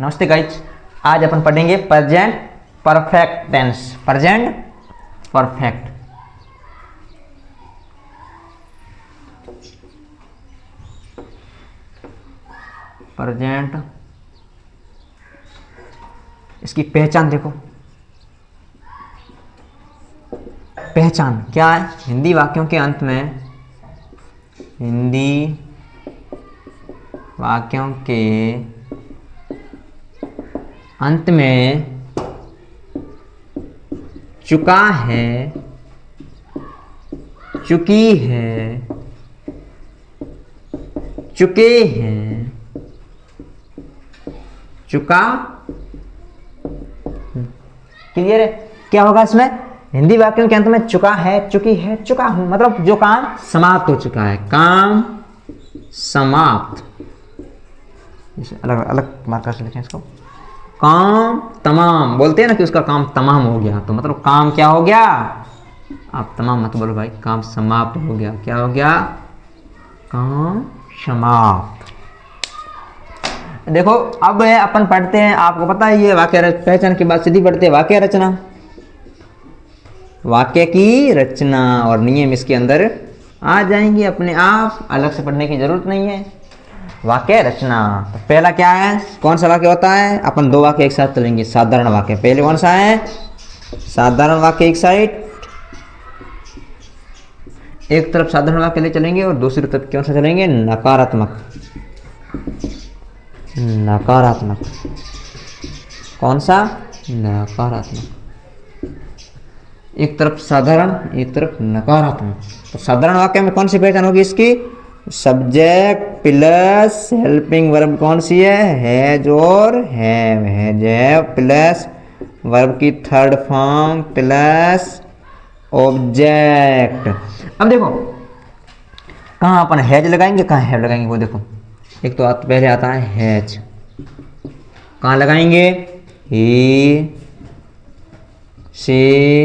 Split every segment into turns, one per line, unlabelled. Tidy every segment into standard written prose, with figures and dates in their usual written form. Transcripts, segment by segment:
नमस्ते गाइज, आज अपन पढ़ेंगे present perfect tense. Present perfect. Present, इसकी पहचान देखो। पहचान क्या है? हिंदी वाक्यों के अंत में, हिंदी वाक्यों के अंत में चुका है, चुकी है, चुके हैं, चुका। क्लियर है? क्या होगा इसमें? हिंदी वाक्यों के अंत में चुका है, चुकी है, चुका हूं, मतलब जो काम समाप्त हो चुका है, काम समाप्त। अलग अलग मार्कर से लिखें इसको। काम तमाम बोलते हैं ना कि उसका काम तमाम हो गया, तो मतलब काम क्या हो गया? आप तमाम मत बोलो भाई, काम समाप्त हो गया। क्या हो गया? काम समाप्त। देखो अब है अपन पढ़ते हैं, आपको पता है ये वाक्य पहचान के बाद सीधी पढ़ते हैं वाक्य रचना। वाक्य की रचना और नियम इसके अंदर आ जाएंगे अपने आप, अलग से पढ़ने की जरूरत नहीं है। वाक्य रचना, तो पहला क्या है? कौन सा वाक्य होता है? अपन दो वाक्य एक साथ चलेंगे। साधारण वाक्य पहले कौन सा है? साधारण वाक्य एक साइड, एक तरफ साधारण वाक्य ले चलेंगे और दूसरी तरफ कौन सा चलेंगे? नकारात्मक। नकारात्मक कौन सा? नकारात्मक। एक तरफ साधारण, एक तरफ नकारात्मक। तो साधारण वाक्य में कौन सी पहचान होगी इसकी? सब्जेक्ट प्लस हेल्पिंग वर्ब कौन सी है? हैज और have. Has have plus verb की थर्ड फॉर्म प्लस ऑब्जेक्ट। अब देखो कहाँ अपन हैज लगाएंगे, कहाँ हैव लगाएंगे, वो देखो। एक तो पहले आता है हैज, कहाँ लगाएंगे? ही, शी,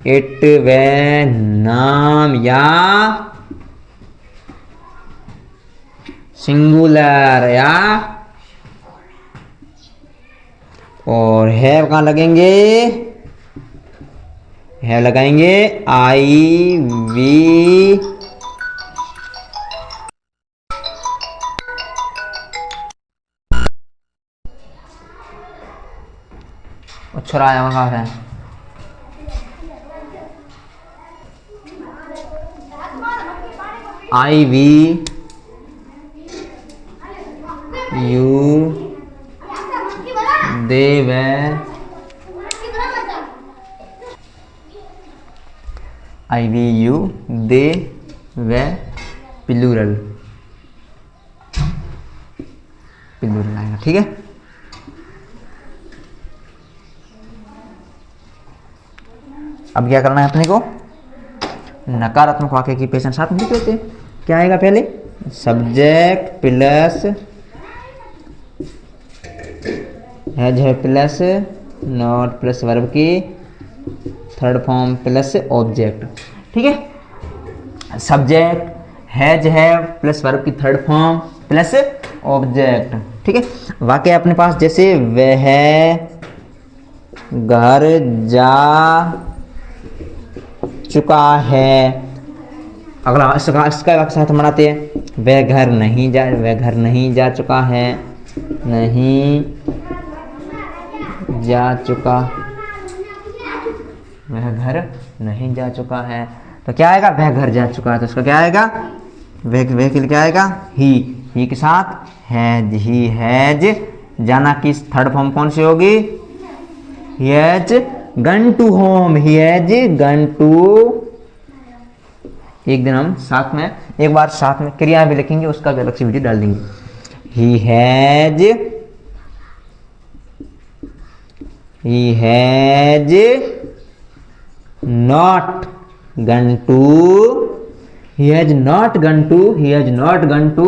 इट, वे, नाम या सिंगुलर या। और हैव कहाँ लगेंगे? हैव लगाएंगे आई, वी, छुरा है I, we, you, they, we, I, we, you, they, we, plural. Plural आएगा, ठीक है। अब क्या करना है अपने को? नकारात्मक वाक्य की पहचान साथ में लिखते हैं। क्या आएगा पहले? सब्जेक्ट प्लस हैज है प्लस नॉट प्लस वर्ब की थर्ड फॉर्म प्लस ऑब्जेक्ट, ठीक है। सब्जेक्ट हैज है प्लस वर्ब की थर्ड फॉर्म प्लस ऑब्जेक्ट, ठीक है। वाक्य अपने पास जैसे वह घर जा चुका है। अगला इसका वाक्य साथ बनाते हैं। वह घर नहीं जा चुका है, नहीं जा चुका, वह घर नहीं जा चुका है। तो क्या आएगा? वह घर जा चुका है, तो उसका क्या आएगा? वह के लिए क्या आएगा? ही के साथ हैज। ही हैज जाना की थर्ड फॉर्म कौन सी होगी? He has gone to home. He has gone to. एक दिन हम साथ में एक बार साथ में क्रिया भी लिखेंगे, उसका भी अलग से वीडियो डाल देंगे। He has not gone to. He has not gone to. He has not gone to.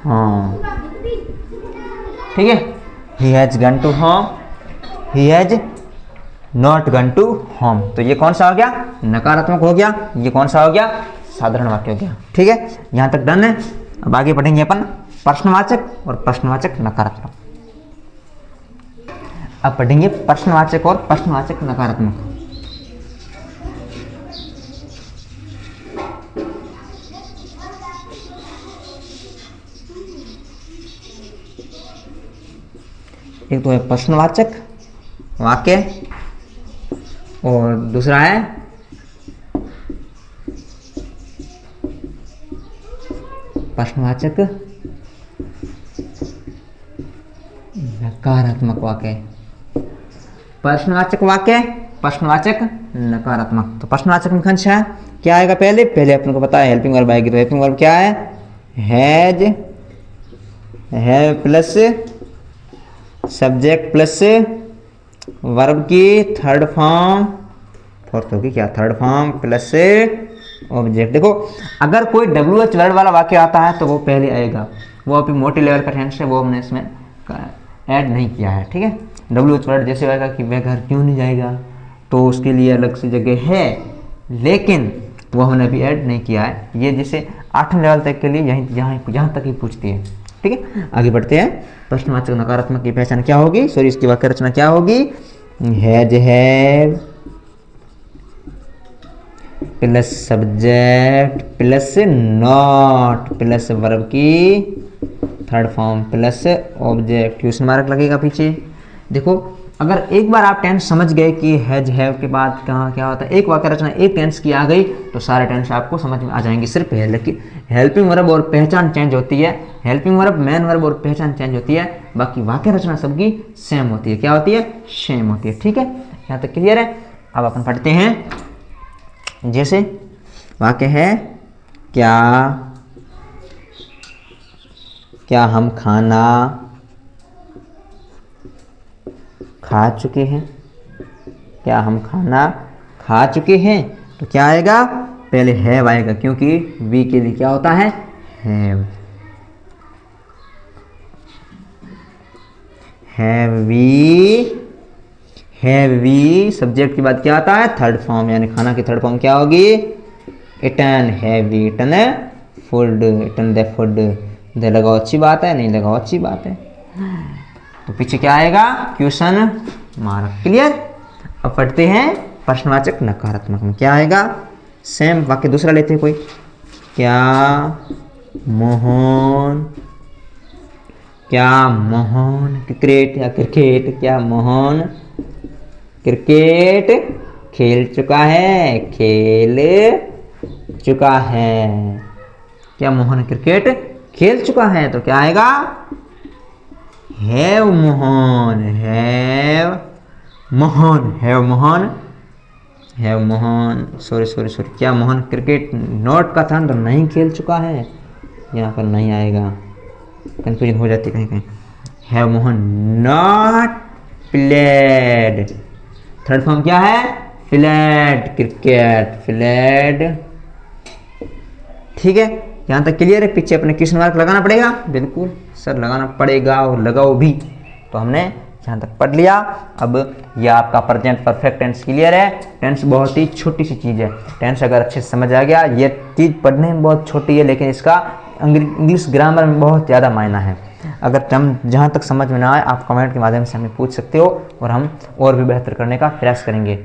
हाँ, ठीक है। He has gone to home, he has not gone to home. तो ये कौन सा हो गया? नकारात्मक हो गया। ये कौन सा हो गया? साधारण वाक्य हो गया, ठीक है। यहां तक डन है। अब आगे पढ़ेंगे अपन प्रश्नवाचक और प्रश्नवाचक नकारात्मक। अब पढ़ेंगे प्रश्नवाचक और प्रश्नवाचक नकारात्मक। एक तो है प्रश्नवाचक वाक्य और दूसरा है प्रश्नवाचक नकारात्मक वाक्य। प्रश्नवाचक वाक्य, प्रश्नवाचक नकारात्मक। तो प्रश्नवाचक में खंड है क्या आएगा, पहले अपन को पता है हेल्पिंग वर्ब आएगी। तो हेल्पिंग वर्ब क्या है, has, have plus subject plus verb की थर्ड फॉर्म, फोर्थ होगी क्या, थर्ड फॉर्म प्लस ऑब्जेक्ट। देखो अगर कोई WH वर्ड वाला वाक्य आता है तो वो पहले आएगा, वो अभी मोटी लेवल का टेंस है, वो हमने इसमें ऐड नहीं किया है, ठीक है। WH वर्ड जैसे आएगा कि वह घर क्यों नहीं जाएगा, तो उसके लिए अलग से जगह है, लेकिन वो हमने अभी ऐड नहीं किया है। ये जैसे 8वें लेवल तक के लिए यहाँ तक ही पूछती है, ठीक है। आगे बढ़ते हैं। प्रश्नवाचक नकारात्मक की पहचान क्या होगी, सॉरी इसकी वाक्य रचना क्या होगी, has, have plus subject plus not plus verb की third form plus object, question mark लगेगा पीछे। देखो अगर एक बार आप टेंस समझ गए कि हैज हैव के बाद कहाँ क्या होता है, एक वाक्य रचना एक टेंस की आ गई तो सारे टेंस आपको समझ में आ जाएंगे। सिर्फ हेल्पिंग वर्ब और पहचान चेंज होती है, हेल्पिंग वर्ब मेन वर्ब और पहचान चेंज होती है, बाकी वाक्य रचना सबकी सेम होती है। क्या होती है, सेम होती है, ठीक है। यहाँ तक क्लियर है। अब अपन पढ़ते हैं। जैसे वाक्य है क्या हम खाना खा चुके हैं, क्या हम खाना खा चुके हैं, तो क्या आएगा, पहले हैव आएगा क्योंकि वी के लिए क्या होता है, हैव। हैव वी सब्जेक्ट के बाद क्या आता है, थर्ड फॉर्म, यानी खाना की थर्ड फॉर्म क्या होगी, eaten, have eaten food, eaten the food. दे लगाओ अच्छी बात है, नहीं लगाओ अच्छी बात है, तो पीछे क्या आएगा, क्वेश्चन मार्क। क्लियर। अब पढ़ते हैं प्रश्नवाचक नकारात्मक में क्या आएगा, सेम वाक्य दूसरा लेते हैं कोई, क्या मोहन क्रिकेट या क्रिकेट, क्या मोहन क्रिकेट खेल चुका है, क्या मोहन क्रिकेट खेल चुका है, तो क्या आएगा, हैव मोहन सॉरी क्या मोहन क्रिकेट नॉट का था तो नहीं खेल चुका है, यहाँ पर नहीं आएगा, कंफ्यूजन हो जाती है कहीं। Have Mohan not played, third form क्या है, फ्लैट क्रिकेट, ठीक है। यहाँ तक क्लियर है। पीछे अपने क्वेश्चन मार्क लगाना पड़ेगा, बिल्कुल सर लगाना पड़ेगा और लगाओ भी। तो हमने यहाँ तक पढ़ लिया। अब यह आपका प्रेजेंट परफेक्ट टेंस क्लियर है। टेंस बहुत ही छोटी सी चीज़ है, टेंस अगर अच्छे से समझ आ गया, ये चीज़ पढ़ने में बहुत छोटी है लेकिन इसका इंग्लिश ग्रामर में बहुत ज़्यादा मायना है। अगर हम जहाँ तक समझ में ना आए आप कमेंट के माध्यम से हमें पूछ सकते हो और हम और भी बेहतर करने का प्रयास करेंगे।